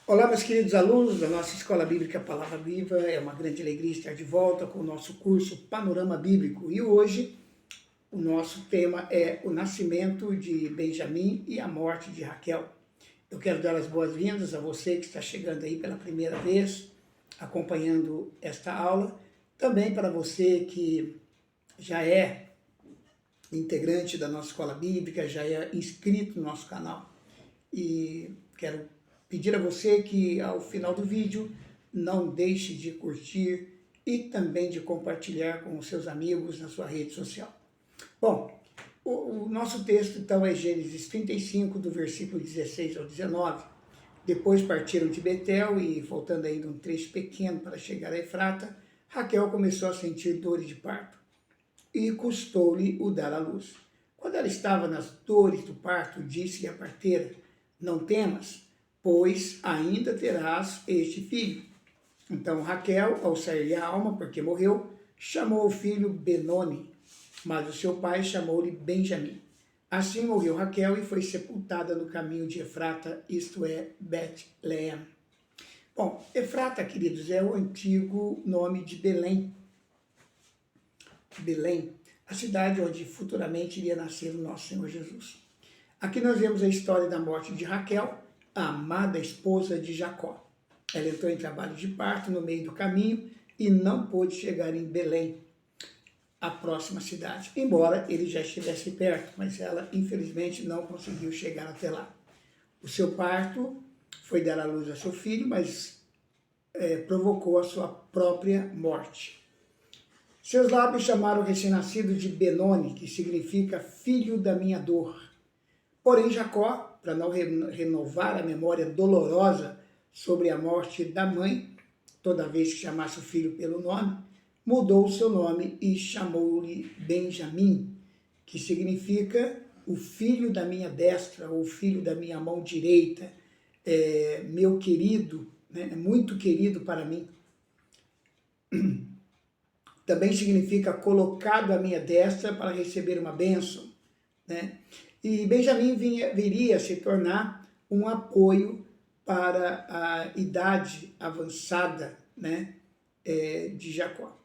Olá, meus queridos alunos da nossa Escola Bíblica Palavra Viva. É uma grande alegria estar de volta com o nosso curso Panorama Bíblico. E hoje o nosso tema é o nascimento de Benjamim e a morte de Raquel. Eu quero dar as boas-vindas a você que está chegando aí pela primeira vez, acompanhando esta aula. Também para você que já é integrante da nossa Escola Bíblica, já é inscrito no nosso canal. E quero pedir a você que ao final do vídeo não deixe de curtir e também de compartilhar com os seus amigos na sua rede social. Bom, o nosso texto então é Gênesis 35, do versículo 16 ao 19. Depois partiram de Betel e, faltando ainda um trecho pequeno para chegar a Efrata, Raquel começou a sentir dores de parto e custou-lhe o dar à luz. Quando ela estava nas dores do parto, disse-lhe a parteira: não temas, pois ainda terás este filho. Então Raquel, ao sair-lhe a alma, porque morreu, chamou o filho Benoni, mas o seu pai chamou-lhe Benjamim. Assim morreu Raquel e foi sepultada no caminho de Efrata, isto é, Bet-Leém. Bom, Efrata, queridos, é o antigo nome de Belém. Belém, a cidade onde futuramente iria nascer o nosso Senhor Jesus. Aqui nós vemos a história da morte de Raquel, a amada esposa de Jacó. Ela entrou em trabalho de parto no meio do caminho e não pôde chegar em Belém, a próxima cidade, embora ele já estivesse perto, mas ela infelizmente não conseguiu chegar até lá. O seu parto foi dar à luz a seu filho, mas provocou a sua própria morte. Seus lábios chamaram o recém-nascido de Benoni, que significa filho da minha dor. Porém, Jacó, para não renovar a memória dolorosa sobre a morte da mãe, toda vez que chamasse o filho pelo nome, mudou o seu nome e chamou-lhe Benjamim, que significa o filho da minha destra, ou filho da minha mão direita, meu querido, né, muito querido para mim. Também significa colocado à minha destra para receber uma bênção, né? E Benjamim viria a se tornar um apoio para a idade avançada, né, de Jacó.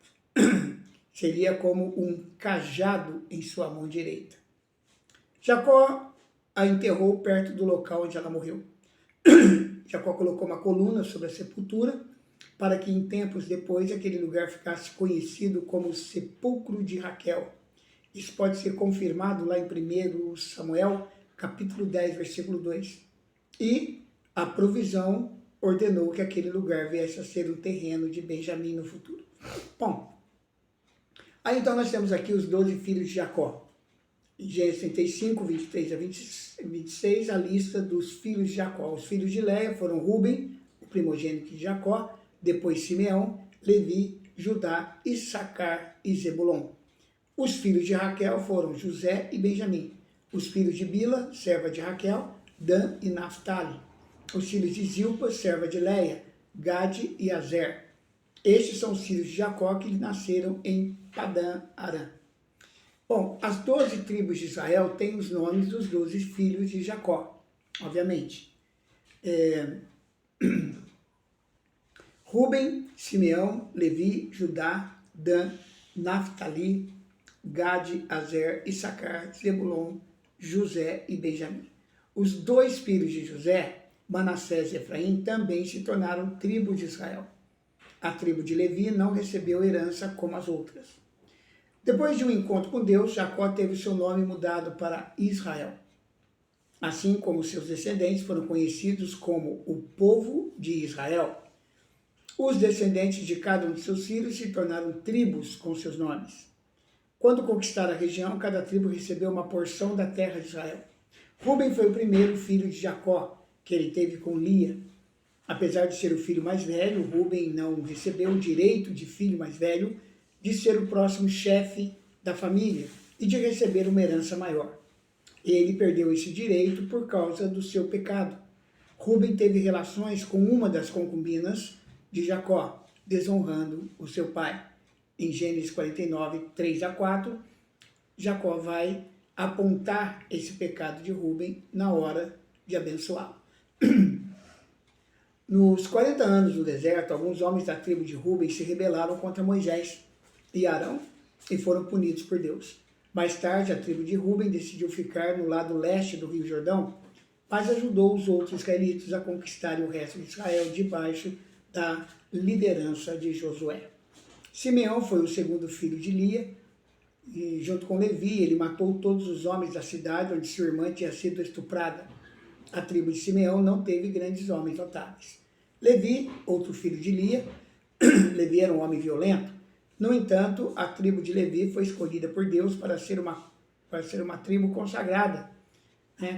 Seria como um cajado em sua mão direita. Jacó a enterrou perto do local onde ela morreu. Jacó colocou uma coluna sobre a sepultura para que em tempos depois aquele lugar ficasse conhecido como o sepulcro de Raquel. Isso pode ser confirmado lá em 1 Samuel, capítulo 10, versículo 2. E a provisão ordenou que aquele lugar viesse a ser um terreno de Benjamim no futuro. Bom, aí então nós temos aqui os 12 filhos de Jacó. Em Gênesis 35, 23 a 26, a lista dos filhos de Jacó. Os filhos de Léia foram Ruben, o primogênito de Jacó, depois Simeão, Levi, Judá, Issacar e Zebulon. Os filhos de Raquel foram José e Benjamim. Os filhos de Bila, serva de Raquel, Dan e Naphtali. Os filhos de Zilpa, serva de Léia, Gade e Azer. Estes são os filhos de Jacó que nasceram em Padã Arã. Bom, as 12 tribos de Israel têm os nomes dos 12 filhos de Jacó, obviamente. Ruben, Simeão, Levi, Judá, Dan, Naphtali, Gade, Azer, Issacar, Zebulon, José e Benjamim. Os 2 filhos de José, Manassés e Efraim, também se tornaram tribo de Israel. A tribo de Levi não recebeu herança como as outras. Depois de um encontro com Deus, Jacó teve seu nome mudado para Israel. Assim como seus descendentes foram conhecidos como o povo de Israel. Os descendentes de cada um de seus filhos se tornaram tribos com seus nomes. Quando conquistaram a região, cada tribo recebeu uma porção da terra de Israel. Ruben foi o primeiro filho de Jacó, que ele teve com Lia. Apesar de ser o filho mais velho, Ruben não recebeu o direito de filho mais velho de ser o próximo chefe da família e de receber uma herança maior. Ele perdeu esse direito por causa do seu pecado. Ruben teve relações com uma das concubinas de Jacó, desonrando o seu pai. Em Gênesis 49, 3 a 4, Jacó vai apontar esse pecado de Ruben na hora de abençoá-lo. Nos 40 anos do deserto, alguns homens da tribo de Ruben se rebelaram contra Moisés e Arão e foram punidos por Deus. Mais tarde, a tribo de Ruben decidiu ficar no lado leste do Rio Jordão, mas ajudou os outros israelitas a conquistarem o resto de Israel debaixo da liderança de Josué. Simeão foi o segundo filho de Lia, e junto com Levi, ele matou todos os homens da cidade onde sua irmã tinha sido estuprada. A tribo de Simeão não teve grandes homens notáveis. Levi, outro filho de Lia, Levi era um homem violento. No entanto, a tribo de Levi foi escolhida por Deus para ser uma tribo consagrada,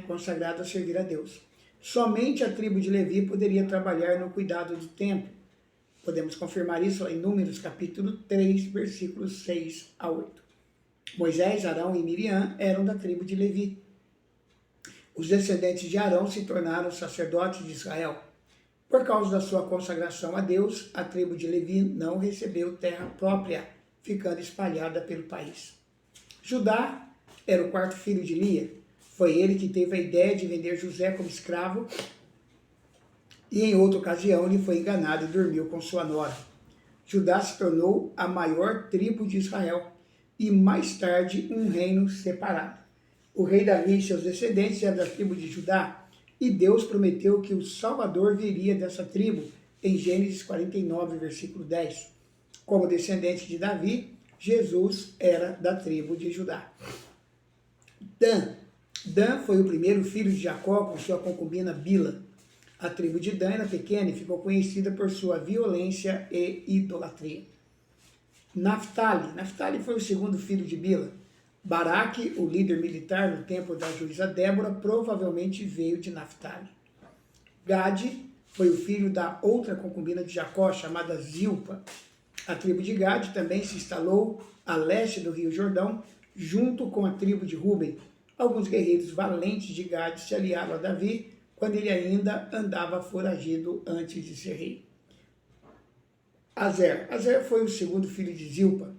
consagrada a servir a Deus. Somente a tribo de Levi poderia trabalhar no cuidado do templo. Podemos confirmar isso em Números capítulo 3, versículos 6 a 8. Moisés, Arão e Miriam eram da tribo de Levi. Os descendentes de Arão se tornaram sacerdotes de Israel. Por causa da sua consagração a Deus, a tribo de Levi não recebeu terra própria, ficando espalhada pelo país. Judá era o quarto filho de Lia. Foi ele que teve a ideia de vender José como escravo e em outra ocasião ele foi enganado e dormiu com sua nora. Judá se tornou a maior tribo de Israel e mais tarde um reino separado. O rei Davi e seus descendentes eram da tribo de Judá e Deus prometeu que o Salvador viria dessa tribo em Gênesis 49, versículo 10. Como descendente de Davi, Jesus era da tribo de Judá. Dan foi o primeiro filho de Jacó com sua concubina Bila. A tribo de Dan era pequena e ficou conhecida por sua violência e idolatria. Naftali foi o segundo filho de Bila. Baraque, o líder militar no tempo da juíza Débora, provavelmente veio de Naftali. Gade foi o filho da outra concubina de Jacó, chamada Zilpa. A tribo de Gade também se instalou a leste do Rio Jordão, junto com a tribo de Ruben. Alguns guerreiros valentes de Gade se aliaram a Davi quando ele ainda andava foragido antes de ser rei. Azer foi o segundo filho de Zilpa.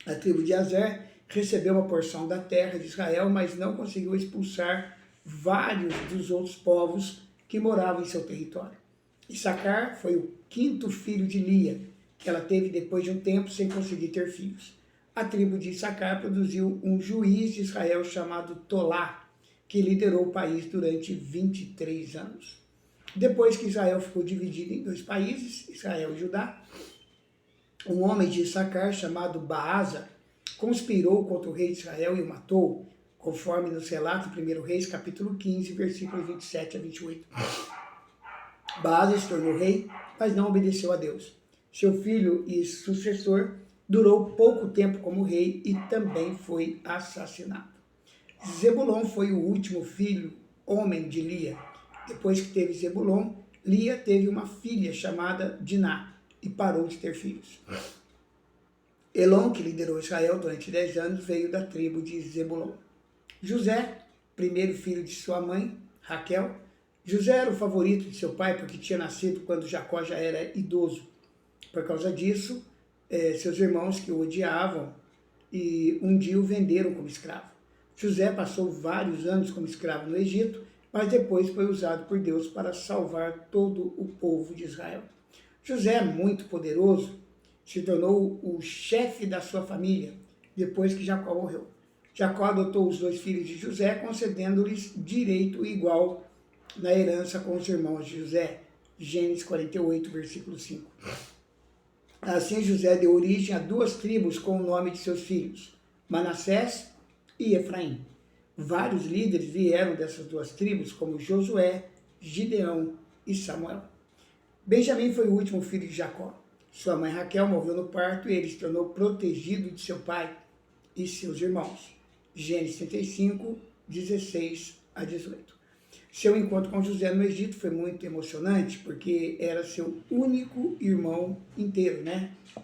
A tribo de Azer recebeu uma porção da terra de Israel, mas não conseguiu expulsar vários dos outros povos que moravam em seu território. Issacar foi o quinto filho de Lia, que ela teve depois de um tempo sem conseguir ter filhos. A tribo de Issacar produziu um juiz de Israel chamado Tolá, que liderou o país durante 23 anos. Depois que Israel ficou dividido em dois países, Israel e Judá, um homem de Issacar chamado Baasa conspirou contra o rei de Israel e o matou, conforme nos relata em 1 Reis, capítulo 15, versículos 27 a 28. Baasa se tornou rei, mas não obedeceu a Deus. Seu filho e sucessor durou pouco tempo como rei e também foi assassinado. Zebulon foi o último filho, homem de Lia. Depois que teve Zebulon, Lia teve uma filha chamada Diná e parou de ter filhos. Elon, que liderou Israel durante 10 anos, veio da tribo de Zebulon. José, primeiro filho de sua mãe, Raquel. José era o favorito de seu pai porque tinha nascido quando Jacó já era idoso. Por causa disso, seus irmãos que o odiavam e um dia o venderam como escravo. José passou vários anos como escravo no Egito, mas depois foi usado por Deus para salvar todo o povo de Israel. José, muito poderoso, se tornou o chefe da sua família depois que Jacó morreu. Jacó adotou os dois filhos de José, concedendo-lhes direito igual na herança com os irmãos de José. Gênesis 48, versículo 5. Assim José deu origem a duas tribos com o nome de seus filhos, Manassés e Efraim. Vários líderes vieram dessas duas tribos, como Josué, Gideão e Samuel. Benjamim foi o último filho de Jacó. Sua mãe Raquel morreu no parto e ele se tornou protegido de seu pai e seus irmãos. Gênesis 35, 16 a 18. Seu encontro com José no Egito foi muito emocionante, porque era seu único irmão inteiro,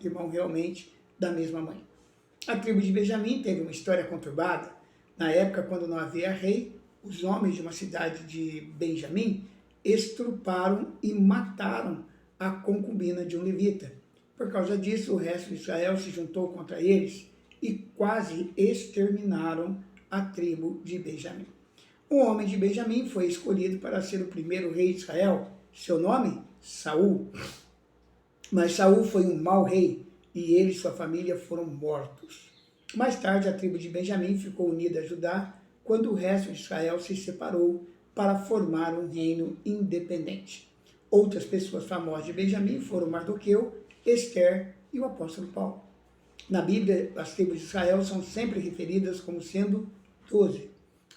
Irmão realmente da mesma mãe. A tribo de Benjamim teve uma história conturbada. Na época, quando não havia rei, os homens de uma cidade de Benjamim estruparam e mataram a concubina de um levita. Por causa disso, o resto de Israel se juntou contra eles e quase exterminaram a tribo de Benjamim. Um homem de Benjamim foi escolhido para ser o primeiro rei de Israel, seu nome? Saul. Mas Saul foi um mau rei e ele e sua família foram mortos. Mais tarde, a tribo de Benjamim ficou unida a Judá quando o resto de Israel se separou para formar um reino independente. Outras pessoas famosas de Benjamim foram Mardoqueu, Esther e o apóstolo Paulo. Na Bíblia, as tribos de Israel são sempre referidas como sendo 12.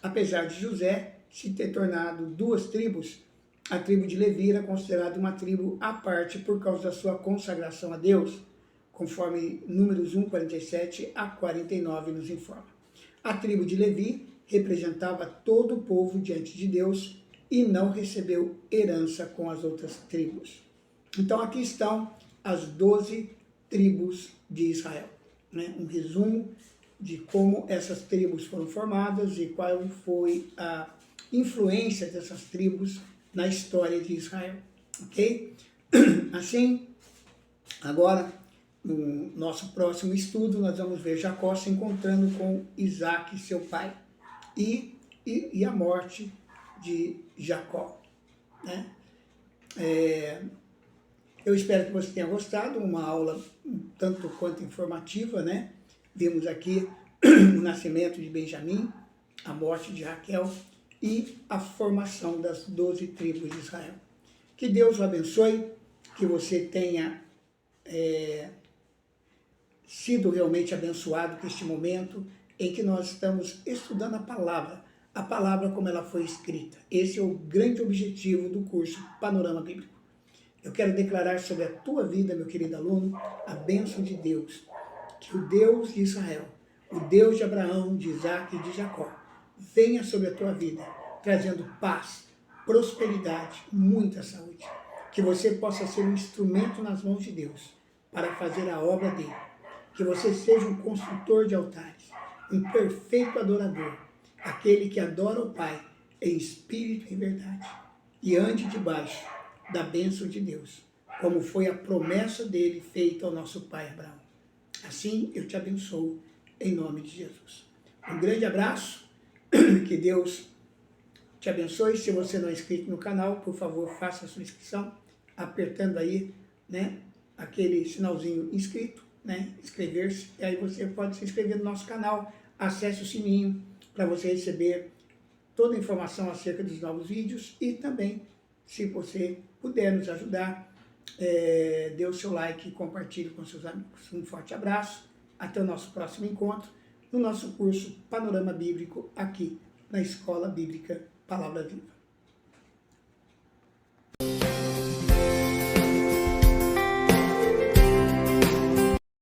Apesar de José se ter tornado 2 tribos, a tribo de Levi era considerada uma tribo à parte por causa da sua consagração a Deus, conforme Números 1, 47 a 49 nos informa. A tribo de Levi representava todo o povo diante de Deus e não recebeu herança com as outras tribos. Então aqui estão as 12 tribos de Israel. Um resumo de como essas tribos foram formadas e qual foi a influência dessas tribos na história de Israel, ok? Assim, agora, no nosso próximo estudo, nós vamos ver Jacó se encontrando com Isaac, seu pai, e a morte de Jacó, né? Eu espero que você tenha gostado, uma aula tanto quanto informativa, né? Vimos aqui o nascimento de Benjamim, a morte de Raquel e a formação das 12 tribos de Israel. Que Deus o abençoe, que você tenha sido realmente abençoado com este momento em que nós estamos estudando a palavra como ela foi escrita. Esse é o grande objetivo do curso Panorama Bíblico. Eu quero declarar sobre a tua vida, meu querido aluno, a bênção de Deus. Que o Deus de Israel, o Deus de Abraão, de Isaac e de Jacó, venha sobre a tua vida, trazendo paz, prosperidade, muita saúde. Que você possa ser um instrumento nas mãos de Deus para fazer a obra dele. Que você seja um construtor de altares, um perfeito adorador, aquele que adora o Pai em espírito e em verdade, e ande debaixo da bênção de Deus, como foi a promessa dele feita ao nosso pai Abraão. Assim eu te abençoo em nome de Jesus. Um grande abraço, que Deus te abençoe. Se você não é inscrito no canal, por favor, faça a sua inscrição, apertando aí, né, aquele sinalzinho inscrito, né, inscrever-se, e aí você pode se inscrever no nosso canal, acesse o sininho para você receber toda a informação acerca dos novos vídeos e também, se você puder nos ajudar, dê o seu like e compartilhe com seus amigos. Um forte abraço, até o nosso próximo encontro, no nosso curso Panorama Bíblico, aqui na Escola Bíblica Palavra Viva.